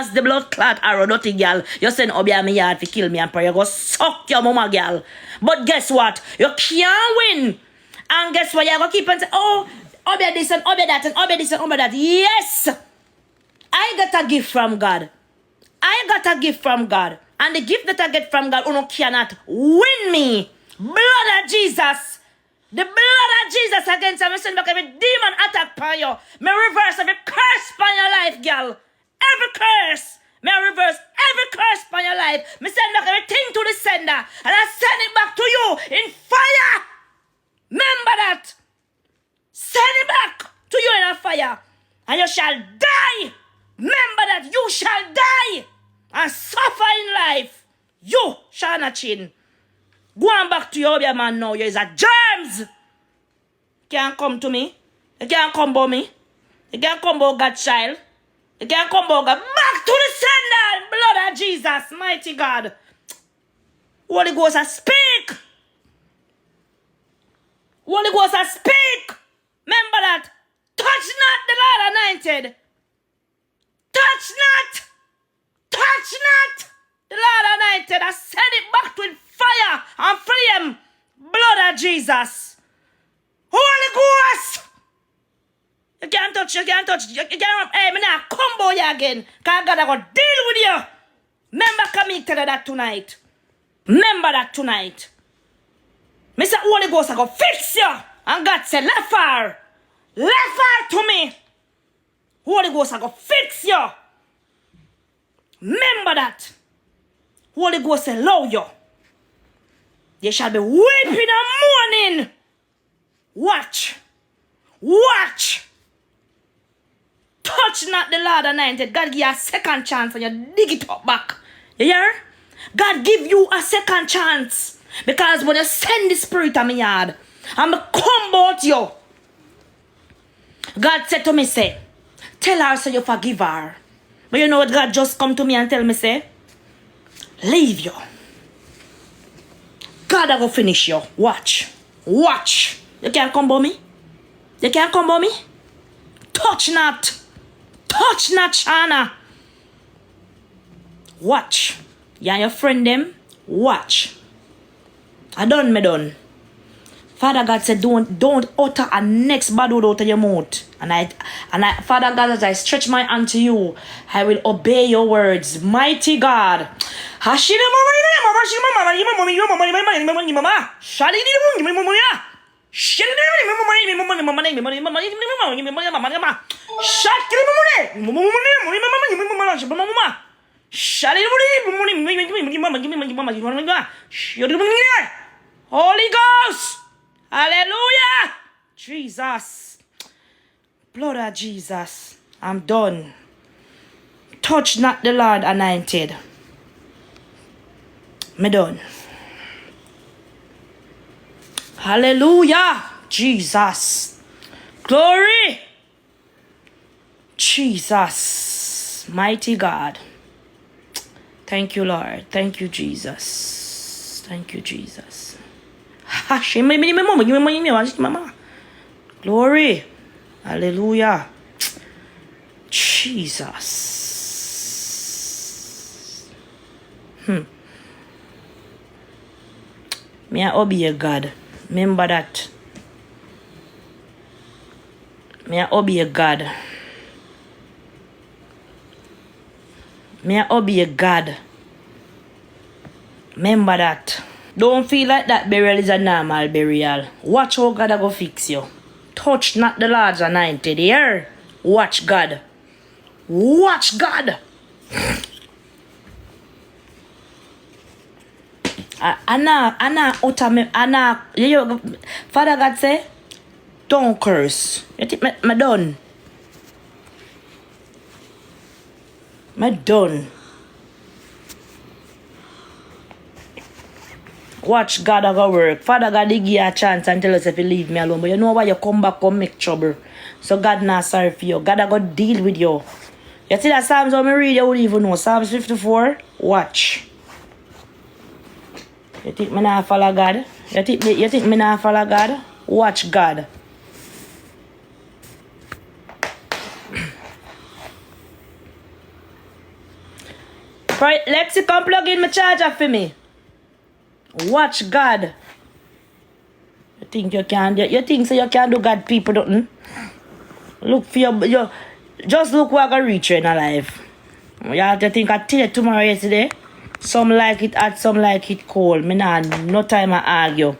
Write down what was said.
pass the blood clot arrow, dirty girl. You send Obi a me yard to kill me and pray. You go suck your mama, girl. But guess what? You can't win. And guess what? You go keep and say, oh, Obi this and Obi that and Obi this and Obi that. Yes! I got a gift from God. I got a gift from God. And the gift that I get from God, you cannot win me. Blood of Jesus. The blood of Jesus against me. Send back every demon attack upon you. May reverse every curse upon your life, girl. Every curse. May reverse every curse upon your life. Me send back everything to the sender. And I send it back to you in fire. Remember that. Send it back to you in a fire. And you shall die. Remember that you shall die. And suffer in life. You, Shauna Chin. Go on back to your baby man now. You is a germs. You can't come to me. You can't come about me. You can't come about God's child. You can't come about God. Back to the sender. Blood of Jesus. Mighty God. Holy Ghost, I speak. Holy Ghost, I speak. Remember that. Touch not the Lord anointed. Touch not. Touch not the Lord anointed. I send it back to fire and flame. Blood of Jesus. Holy Ghost. You can't touch, you can't touch. You can't, hey, me now combo you again. Because God, I go deal with you. Remember coming to that tonight. Remember that tonight. Mr. Holy Ghost, I go fix you. And God said, left far. Left far to me. Holy Ghost, I go fix you. Remember that. Holy Ghost said, allow you. You shall be weeping and mourning. Watch. Watch. Touch not the Lord anointed. God give you a second chance and you dig it up back. You hear? God give you a second chance. Because when you send the spirit of my yard, I'm come about you. God said to me, say, tell her so you forgive her. But you know what God just come to me and tell me, say, leave you. God I go finish you. Watch. Watch. You can't come by me. You can't come by me. Touch not. Touch not, Shauna. Watch. You and your friend them. Watch. I done, me done. Father God said, don't utter a next bad word out of your mouth. And I, Father God, as I stretch my hand to you, I will obey your words. Mighty God. Holy Ghost. Hallelujah. Jesus. Blood of Jesus. I'm done. Touch not the Lord anointed. Me done. Hallelujah. Jesus. Glory. Jesus. Mighty God. Thank you, Lord. Thank you, Jesus. Thank you, Jesus. Glory. Hallelujah. Jesus. May I obey your God. Remember that. May I obey your God. May I obey your God. Remember that. Don't feel like that burial is a normal burial. Watch how God go fix you. Touch not the Lord's anointed here. Watch God. Watch God. Father God say, don't curse. You think me done? Me done. Watch God a go work. Father God give you a chance and tell us if you leave me alone. But you know why you come back and make trouble. So God not sorry for you. God a go deal with you. You see that Psalms when I read, you would even know. Psalms 54. Watch. You think me not follow God? You think me not follow God? Watch God. Right, Lexi, come plug in my charger for me. Watch God. You think you can? You think so you can do God people, don't you? Look for your just look what I gonna reach you in a life. You have to think I tell you tomorrow yesterday. Some like it hot, some like it cold. Me nah no time I argue.